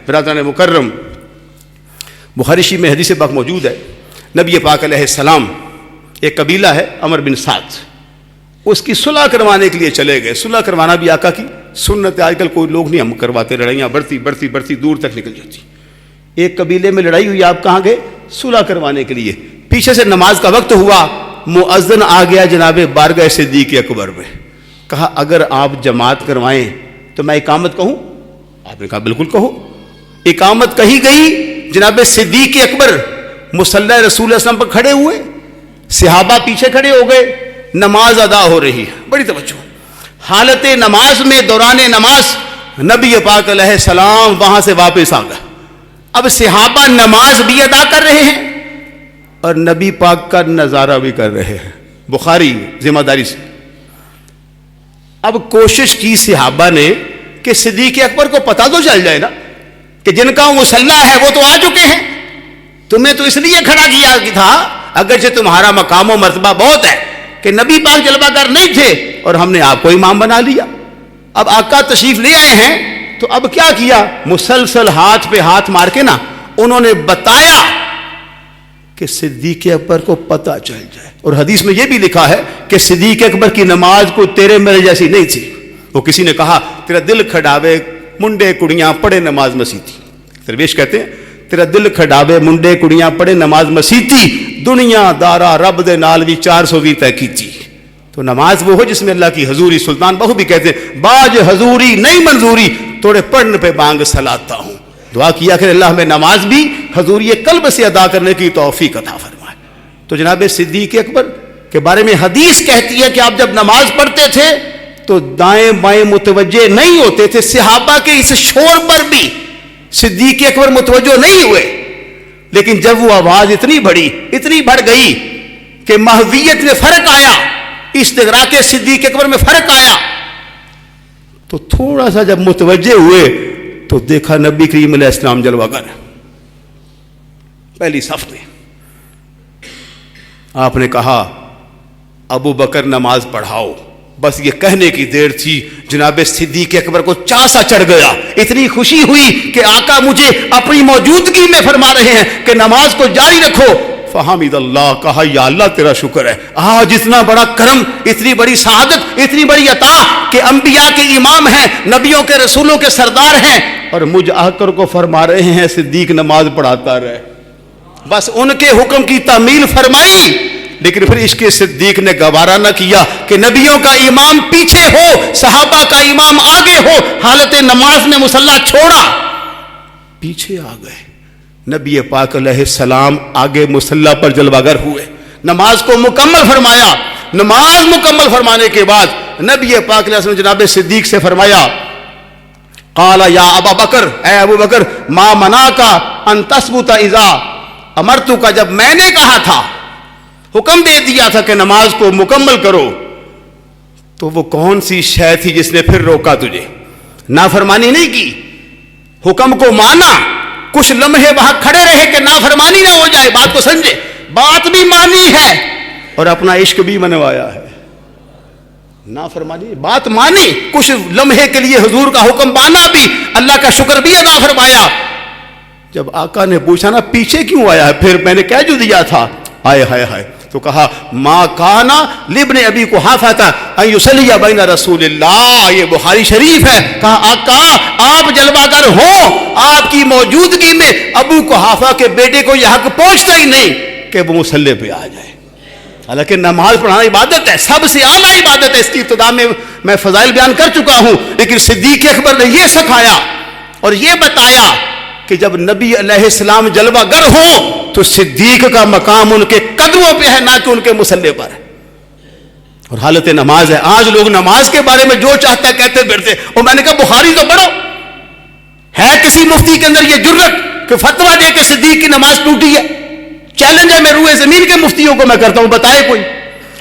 برادران مکرم، بخاری شریف میں حدیث پاک موجود ہے، نبی پاک علیہ السلام ایک قبیلہ ہے عمر بن سعد، اس کی صلح کروانے کے لیے چلے گئے. صلح کروانا بھی آقا کی سنت ہے، آج کل کوئی لوگ نہیں ہم کرواتے، لڑائیاں بڑھتی دور تک نکل جاتی. ایک قبیلے میں لڑائی ہوئی، آپ کہاں گئے؟ صلح کروانے کے لیے. پیچھے سے نماز کا وقت ہوا، مؤذن آ گیا جناب بارگاہ صدیق اکبر میں. کہا اگر آپ جماعت کروائیں تو میں اقامت کہوں؟ آپ نے کہا بالکل کہو. اقامت کہی گئی، جناب صدیق اکبر مصلی رسول اللہ صلی اللہ علیہ وسلم پر کھڑے ہوئے، صحابہ پیچھے کھڑے ہو گئے، نماز ادا ہو رہی ہے. بڑی توجہ، حالت نماز میں دوران نماز نبی پاک علیہ السلام وہاں سے واپس آ گئے. اب صحابہ نماز بھی ادا کر رہے ہیں اور نبی پاک کا نظارہ بھی کر رہے ہیں. بخاری ذمہ داری سے. اب کوشش کی صحابہ نے کہ صدیق اکبر کو پتہ تو چل جائے نا کہ جن کا مصلی ہے وہ تو آ چکے ہیں، تمہیں تو اس لیے کھڑا کیا تھا اگرچہ تمہارا مقام و مرتبہ بہت ہے کہ نبی پاک جلوہ گر نہیں تھے اور ہم نے آپ کو امام بنا لیا. اب آقا تشریف لے آئے ہیں تو اب کیا کیا؟ مسلسل ہاتھ پہ ہاتھ مار کے نا انہوں نے بتایا کہ صدیق اکبر کو پتہ چل جائے. اور حدیث میں یہ بھی لکھا ہے کہ صدیق اکبر کی نماز کو تیرے میرے جیسی نہیں تھی. وہ کسی نے کہا تیرا دل کھڈاوے منڈے کڑیاں پڑھے نماز مسیتی. درویش کہتے ہیں تیرا دل کھڈاوے منڈے کڑیاں پڑھے نماز مسیتی، دنیا دارا رب دے نال بھی 420 طے کیتی. تو نماز وہ ہو جس میں اللہ کی حضوری. سلطان بہو بھی کہتے ہیں باج حضوری نہیں منظوری، توڑے پڑھن پہ بانگ سلاتا ہوں. دعا کیا کہ اللہ میں نماز بھی حضوری قلب سے ادا کرنے کی توفیق عطا فرمائے. تو جناب صدیق اکبر کے بارے میں حدیث کہتی ہے کہ آپ جب نماز پڑھتے تھے تو دائیں بائیں متوجہ نہیں ہوتے تھے. صحابہ کے اس شور پر بھی صدیق اکبر متوجہ نہیں ہوئے، لیکن جب وہ آواز اتنی بڑھ گئی کہ مہویت میں فرق آیا، استغراق صدیق اکبر میں فرق آیا، تو تھوڑا سا جب متوجہ ہوئے تو دیکھا نبی کریم علیہ السلام جلوہ گر پہلی صف میں. آپ نے کہا ابو بکر نماز پڑھاؤ. بس یہ کہنے کی دیر تھی، جناب صدیق اکبر کو چاسا چڑھ گیا. اتنی خوشی ہوئی کہ آقا مجھے اپنی موجودگی میں فرما رہے ہیں کہ نماز کو جاری رکھو. فحمد اللہ، کہا یا اللہ تیرا شکر ہے، آج اتنا بڑا کرم، اتنی بڑی سعادت، اتنی بڑی عطا کہ انبیاء کے امام ہیں، نبیوں کے رسولوں کے سردار ہیں، اور مجھ آ کر کو فرما رہے ہیں صدیق نماز پڑھاتا رہے. بس ان کے حکم کی تعمیل فرمائی. لیکن پھر عشق صدیق نے گوارا نہ کیا کہ نبیوں کا امام پیچھے ہو، صحابہ کا امام آگے ہو. حالت نماز میں مصلی چھوڑا، پیچھے آ گئے. نبی پاک علیہ السلام آگے مصلی پر جلوہ گر ہوئے، نماز کو مکمل فرمایا. نماز مکمل فرمانے کے بعد نبی پاک علیہ السلام جناب صدیق سے فرمایا قال یا ابا بکر، اے ابو بکر، ما منعک ان تثبت اذا امرتک، جب میں نے کہا تھا، حکم دے دیا تھا کہ نماز کو مکمل کرو، تو وہ کون سی شے تھی جس نے پھر روکا تجھے؟ نافرمانی نہیں کی، حکم کو مانا. کچھ لمحے وہاں کھڑے رہے کہ نافرمانی نہ ہو جائے، بات کو سمجھے، بات بھی مانی ہے اور اپنا عشق بھی منوایا ہے. نافرمانی بات مانی، کچھ لمحے کے لیے حضور کا حکم مانا بھی، اللہ کا شکر بھی ادا فرمایا. جب آقا نے پوچھا نا پیچھے کیوں آیا ہے، پھر میں نے کہہ جو دیا تھا، آئے ہائے ہائے، تو کہا ما کانا لابن ابی قحافہ ان یصلی بین رسول اللہ. یہ بخاری شریف ہے. کہا آقا آپ جلوہ گر ہوں، آپ کی موجودگی میں ابو قحافہ کے بیٹے کو یہ حق پہنچتا ہی نہیں کہ وہ مصلی پہ آ جائے. حالانکہ نماز پڑھانا عبادت ہے، سب سے اعلیٰ عبادت ہے. اس کی ابتدا میں فضائل بیان کر چکا ہوں، لیکن صدیق اکبر نے یہ سکھایا اور یہ بتایا کہ جب نبی علیہ السلام جلوہ گر ہوں تو صدیق کا مقام ان کے قدموں پہ ہے، نہ کہ ان کے مصلی پر ہے. اور حالت نماز ہے. آج لوگ نماز کے بارے میں جو چاہتا ہے کہتے پھرتے. اور میں نے کہا بخاری تو پڑھو. ہے کسی مفتی کے اندر یہ جرت کہ فتویٰ دے کہ صدیق کی نماز ٹوٹی ہے؟ چیلنج ہے میں روئے زمین کے مفتیوں کو میں کرتا ہوں، بتائے کوئی.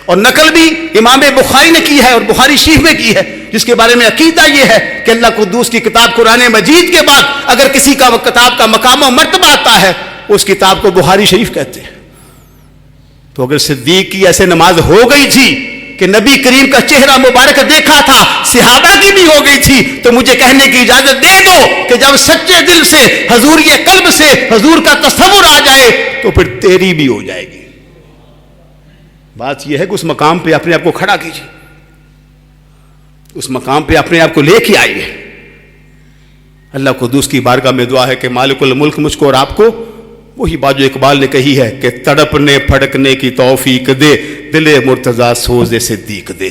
اور نقل بھی امام بخاری نے کی ہے اور بخاری شریف میں کی ہے، جس کے بارے میں عقیدہ یہ ہے کہ اللہ قدوس کی کتاب قرآن مجید کے بعد اگر کسی کا کتاب کا مقام و مرتبہ آتا ہے اس کتاب کو بخاری شریف کہتے ہیں. تو اگر صدیق کی ایسے نماز ہو گئی تھی کہ نبی کریم کا چہرہ مبارک دیکھا تھا، صحابہ کی بھی ہو گئی تھی، تو مجھے کہنے کی اجازت دے دو کہ جب سچے دل سے حضور کے قلب سے حضور کا تصور آ جائے تو پھر تیری بھی ہو جائے گی۔ بات یہ ہے کہ اس مقام پہ اپنے آپ کو کھڑا کیجیے، اس مقام پہ اپنے آپ کو لے کے آئیے۔ اللہ قدوس کی بارگاہ میں دعا ہے کہ مالک الملک مجھ کو اور آپ کو وہی بات جو اقبال نے کہی ہے کہ تڑپنے پھڑکنے کی توفیق دے، دل مرتضیٰ سوز صدیق دے۔